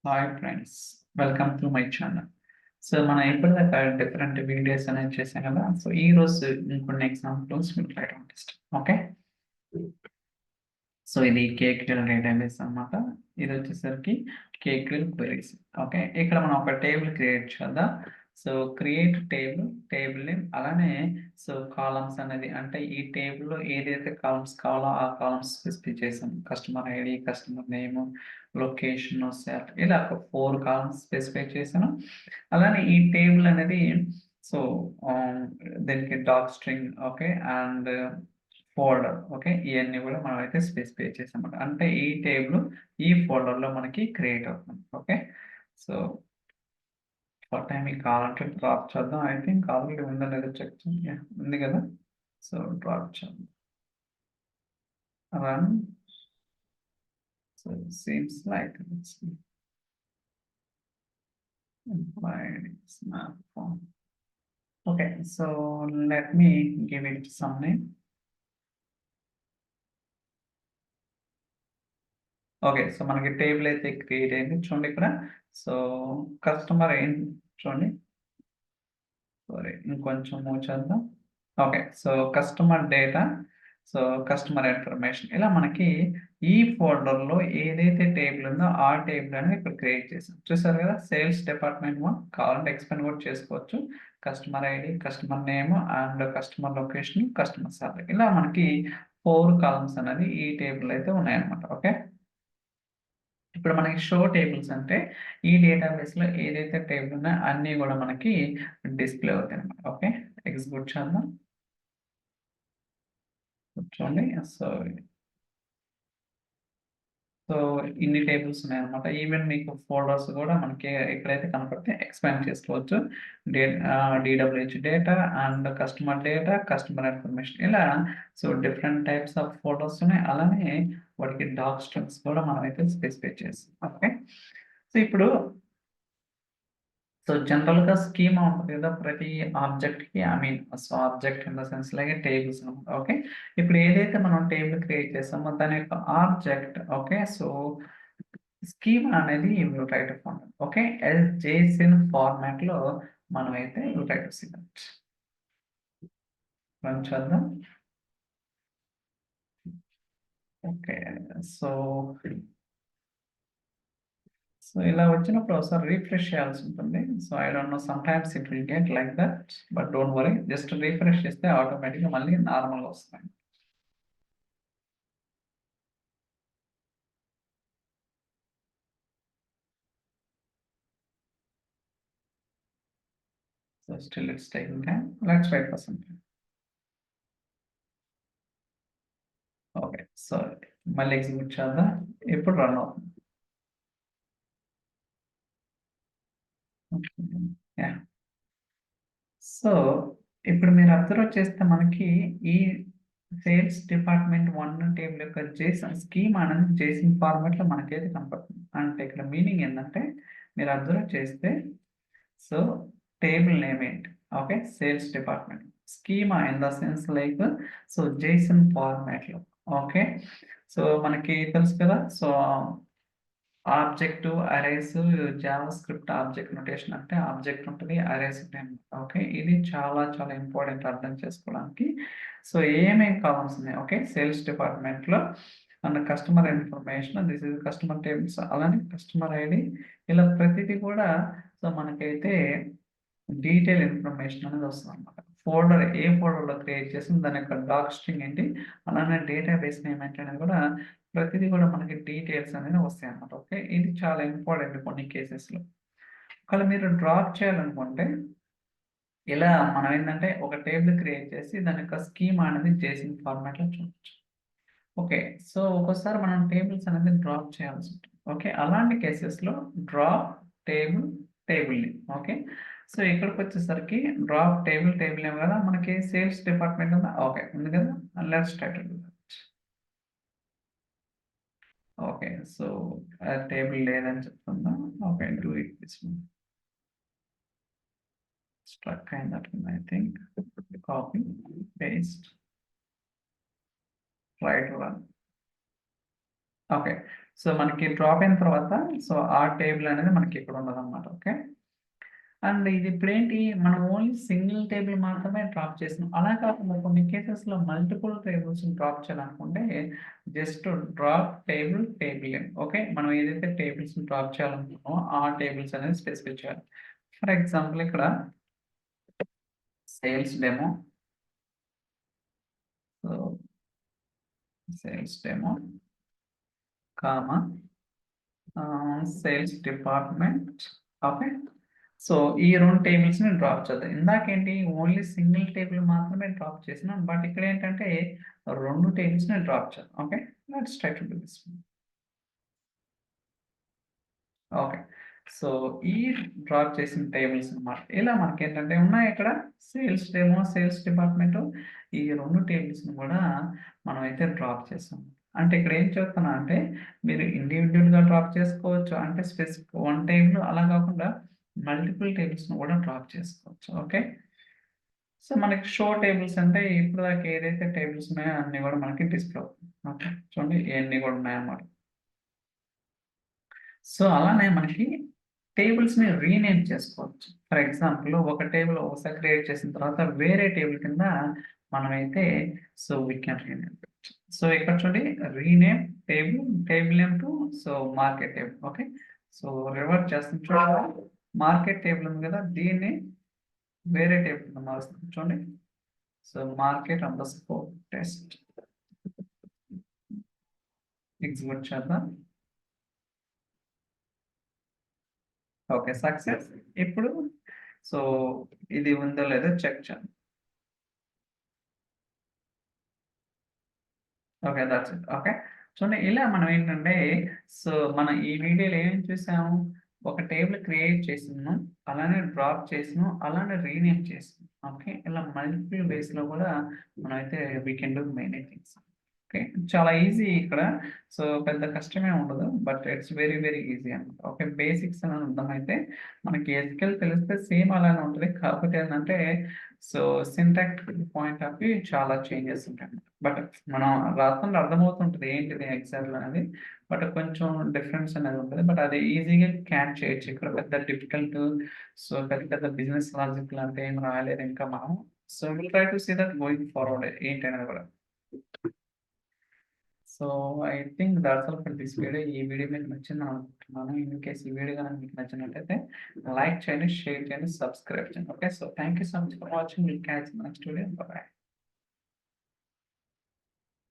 Hi friends, welcome to my channel. So మనం ఇప్పటిదాకా different videos అనేది చేసాం కదా. సో ఈ రోజు ఇంకొన్ని ఎగ్జాంపుల్స్ మీకు రాయడం ఇష్టం. ఓకే, సో ఇది కేక్యూఎల్ డేటాబేస్ అన్నమాట. ఇది వచ్చేసరికి కేక్యూఎల్ క్వెరీస్. ఓకే, ఇక్కడ మనం ఒక టేబుల్ క్రియేట్ చేద్దాం. సో క్రియేట్ టేబుల్ నేమ్, అలానే సో కాలమ్స్ అనేది అంటే ఈ టేబుల్లో ఏదైతే కాలమ్స్ కావాలో ఆ కాలమ్స్ స్పెసిఫై చేసాం. Customer ID, customer name, location, set, ఇలా ఒక 4 కాలమ్స్ స్పెసిఫై చేశాను. అలానే ఈ టేబుల్ అనేది సో దీనికి doc string, okay, and folder, okay, ఇవన్నీ కూడా మనం అయితే స్పెసిఫై చేసామన్నమాట. అంటే ఈ టేబుల్ ఈ ఫోల్డర్లో మనకి క్రియేట్ అవుతుంది. ఓకే, సో ఫర్ టైం మీకు కావాలంటే డ్రాప్ చేద్దాం. ఐ థింక్ ఆల్రెడీ ఉందో లేదో చెక్ చేయండి. ఉంది కదా, సో డ్రాప్ చేద్దాం. Run. So seems like it's implied smartphone. Okay, so let me give it some name. Okay, so మనకి టేబుల్ అయితే క్రియేట్ అయింది. చూడండి ఇక్కడ. సో కస్టమర్ ఏం చూడండి, సారీ ఇంకొంచెం మూవ్ చేద్దాం. Okay, so customer data, so customer information, ఇలా మనకి ఈ ఫోల్డర్లో ఏదైతే టేబుల్ ఉందో ఆ టేబుల్ అనేది ఇక్కడ క్రియేట్ చేసాం. చూసారు కదా, సేల్స్ డిపార్ట్మెంట్ 1 కావాలంటే ఎక్స్పెండ్ కూడా చేసుకోవచ్చు. Customer ID, customer name and customer location, customer salary, ఇలా మనకి 4 కాలమ్స్ అనేది ఈ టేబుల్ అయితే ఉన్నాయన్నమాట. ఓకే, ఇప్పుడు మనకి షో టేబుల్స్ అంటే ఈ డేటాబేస్లో ఏదైతే టేబుల్ ఉన్నాయో అన్నీ కూడా మనకి డిస్ప్లే అవుతాయి అనమాట. ఓకే, ఎగ్జిక్యూట్ చేద్దాం. చూడండి, సో సో ఇన్ని టేబుల్స్ ఉన్నాయన్నమాట. ఈవెన్ మీకు ఫోల్డర్స్ కూడా మనకి ఎక్కడైతే కనపడితే ఎక్స్పాండ్ చేసుకోవచ్చు. DWH data and customer data, customer information, ఇలా so different types of folders ఉన్నాయి. అలానే వాటికి డాక్ స్ట్రింగ్స్ కూడా మనం అయితే స్పెసిఫై చేస్తాం. ఓకే, సో ఇప్పుడు సో జనరల్‌గా స్కీమా ఉంటది కదా, ప్రతి ఆబ్జెక్ట్‌కి. So object in the sense like tables అనమాట. ఓకే, ఇప్పుడు ఏదైతే మనం టేబుల్ క్రియేట్ చేసామో దాని యొక్క ఆబ్జెక్ట్, ఓకే, సో స్కీమా అనేది you will try to found. Okay, as JSON ఫార్మాట్‌లో మనమైతే you try to see that. Run చేద్దాం. ఓకే, సో సో ఇలా వచ్చినప్పుడు ఒకసారి రిఫ్రెష్ చేయాల్సి ఉంటుంది. So I don't know, sometimes it will get like that, but don't worry, just refresh చేస్తే ఆటోమేటిక్‌గా మళ్ళీ నార్మల్‌గా వస్తాయి. So still it's taking time. Let's wait for some time. Okay, so మళ్ళీ ఎగ్జిక్యూట్ చేద్దాం. ఇప్పుడు రన్ అవుతుంది. యాహ్! సో ఇప్పుడు మీరు అబ్జర్వ్ చేస్తే మనకి ఈ సేల్స్ డిపార్ట్మెంట్ 1 టేబుల్ యొక్క జేసన్ స్కీమా అనేది జేసన్ ఫార్మాట్‌లో మనకైతే కనపడుతుంది. అంటే ఇక్కడ మీనింగ్ ఏందంటే మీరు అబ్జర్వ్ చేస్తే సో టేబుల్ నేమ్ ఏంటి? Okay, sales department. Schema in the sense like so Jason ఫార్మాట్‌లో. ఓకే, సో మనకి తెలుసు కదా. So object, arrays, Java script object notation అంటే ఆబ్జెక్ట్ ఉంటది, అరేస్ ఉంటాయి. ఓకే, ఇది చాలా చాలా ఇంపార్టెంట్ అర్థం చేసుకోవడానికి. సో ఏమేం కాలమ్స్ ఉన్నాయి? ఓకే, సేల్స్ డిపార్ట్మెంట్‌లో and customer information, this is customer tables, అలానే కస్టమర్ ఐడి, ఇలా ప్రతిది కూడా సో మనకైతే డీటెయిల్ ఇన్ఫర్మేషన్ అనేది వస్తుందన్నమాట. ఫోల్డర్ ఏ ఫోల్డర్‌లో క్రియేట్ చేసాం, దాని యొక్క డాక్ స్ట్రింగ్ ఏంటి, అలానే డేటాబేస్ నేమ్ ఏంటి అనేది కూడా ప్రతిది కూడా మనకి డీటెయిల్స్ అనేది వస్తాయన్నమాట. ఓకే, ఇది చాలా ఇంపార్టెంట్ కొన్ని కేసెస్‌లో. ఒకవేళ మీరు డ్రాప్ చేయాలనుకుంటే ఇలా మనం ఏందంటే ఒక టేబుల్ క్రియేట్ చేసి దాని యొక్క స్కీమా అనేది జేసన్ ఫార్మాట్‌లో చూడొచ్చు. ఓకే, సో ఒక్కోసారి మనం టేబుల్స్ అనేది డ్రాప్ చేయాల్సి ఉంటుంది. ఓకే, అలాంటి కేసెస్‌లో drop table name. Okay, so ఇక్కడికొచ్చేసరికి డ్రాప్ టేబుల్ నేమ్ కదా, మనకి సేల్స్ డిపార్ట్మెంట్ ఉందా? ఓకే, ఉంది కదా. Let's try to do that. Okay, so table లేదని చెప్తుందా? Okay, do it this one. Struck అయినట్టుంది I think. Copy, paste, try to run. Okay, so మనకి డ్రాప్ అయిన తర్వాత సో ఆ టేబుల్ అనేది మనకి ఇక్కడ ఉండదన్నమాట. ఓకే. అండ్ ఇది ఇప్పుడేంటి మనం ఓన్లీ సింగిల్ టేబుల్ మాత్రమే డ్రాప్ చేసినాం. అలా కాకుండా కొన్ని కేసెస్‌లో మల్టిపుల్ టేబుల్స్‌ని డ్రాప్ చేయాలనుకుంటే just drop table, table name. Okay. మనం ఏదైతే టేబుల్స్‌ని డ్రాప్ చేయాలనుకున్నామో ఆ టేబుల్స్ అనేది స్పెసిఫై చేయాలి. ఫర్ ఎగ్జాంపుల్ ఇక్కడ sales demo. So sales demo, comma sales department. Okay. So ఈ 2 టేబుల్స్‌ని డ్రాప్ చేద్దాం. ఇందాకేంటి ఓన్లీ సింగిల్ టేబుల్ మాత్రమే డ్రాప్ చేసినాం. బట్ ఇక్కడ ఏంటంటే 2 టేబుల్స్‌ని డ్రాప్ చేద్దాం. Okay. Let's try to do this. Okay. So ఈ డ్రాప్ చేసిన టేబుల్స్ అన్నమాట. ఇలా మనకేంటంటే ఉన్నాయి ఇక్కడ సేల్స్ డెమో, సేల్స్ డిపార్ట్మెంట్ ఈ 2 టేబుల్స్‌ని కూడా మనమైతే డ్రాప్ చేసాం. అంటే ఇక్కడ ఏం చెప్తున్నా అంటే మీరు ఇండివిడ్యువల్‌గా డ్రాప్ చేసుకోవచ్చు. అంటే స్పెసిఫిక్ 1 టేబుల్ అలా కాకుండా మల్టిపుల్ టేబుల్స్‌ని కూడా డ్రాప్ చేసుకోవచ్చు. ఓకే. సో మనకి షో టేబుల్స్ అంటే ఇప్పటిదాకా ఏదైతే టేబుల్స్ ఉన్నాయో అన్నీ కూడా మనకి డిస్‌ప్లే అవుతుంది. ఓకే. చూడండి ఇయన్నీ కూడా ఉన్నాయన్నమాట. సో అలానే మనకి టేబుల్స్‌ని రీనేమ్ చేసుకోవచ్చు. ఫర్ ఎగ్జాంపుల్ ఒక టేబుల్ ఒకసారి క్రియేట్ చేసిన తర్వాత వేరే టేబుల్ కింద మనమైతే so we can rename. So ఇక్కడ చూడండి rename table, table name to so market table. Okay. So revert చేస్తాం చూడండి. మార్కెట్ టేబుల్ ఉంది కదా! దీన్ని వేరే టేబుల్ కింద మారుస్తాం చూడండి. So market underscore test execute చేద్దాం. ఓకే. సక్సెస్. ఇప్పుడు సో ఇది ఉందో లేదో చెక్ చేద్దాం. ఓకే. That's it. ఓకే. చూడండి ఇలా మనం ఏంటంటే సో మనం ఈ వీడియోలో ఏమేమి చూసాము? ఒక టేబుల్ క్రియేట్ చేసినాం. అలానే డ్రాప్ చేసినాం. అలానే రీనేమ్ చేసినాం. ఓకే. ఇలా మల్టిపుల్ వేస్‌లో కూడా మనమైతే we can do many things. Okay. చాలా ఈజీ ఇక్కడ. సో పెద్ద కష్టమేమి ఉండదు. But it's very very easy అన్నమాట. ఓకే. బేసిక్స్ అని అర్థమైతే మనకి ఎస్‌క్యూఎల్ తెలిస్తే సేమ్ అలానే ఉంటది. కాకపోతే ఏంటంటే so syntactical point of view చాలా చేంజెస్ ఉంటాయన్నమాట. బట్ మనం రాస్తుంటే అర్థమవుతుంటది ఏంటిది ఎగ్జాక్ట్‌గా అనేది. బట్ కొంచెం డిఫరెన్స్ అనేది ఉంటది. బట్ అది ఈజీగా క్యాచ్ చేయొచ్చు. ఇక్కడ పెద్ద డిఫికల్ట్ సో పెద్ద పెద్ద బిజినెస్ లాజిక్ లాంటివి ఏమి రాయలేదు ఇంకా మనం. So will try to see that going forward ఏంటి అనేది కూడా. So I think that's all for this video. ఈ వీడియో మీకు నచ్చిందని అనుకుంటున్నాను. ఇన్ కేస్ ఈ వీడియో గనుక మీకు నచ్చినట్లయితే లైక్ చేయండి, షేర్ చేయండి, సబ్స్క్రైబ్ చేయండి. Okay. So thank you so much for watching. Will catch next video. By by.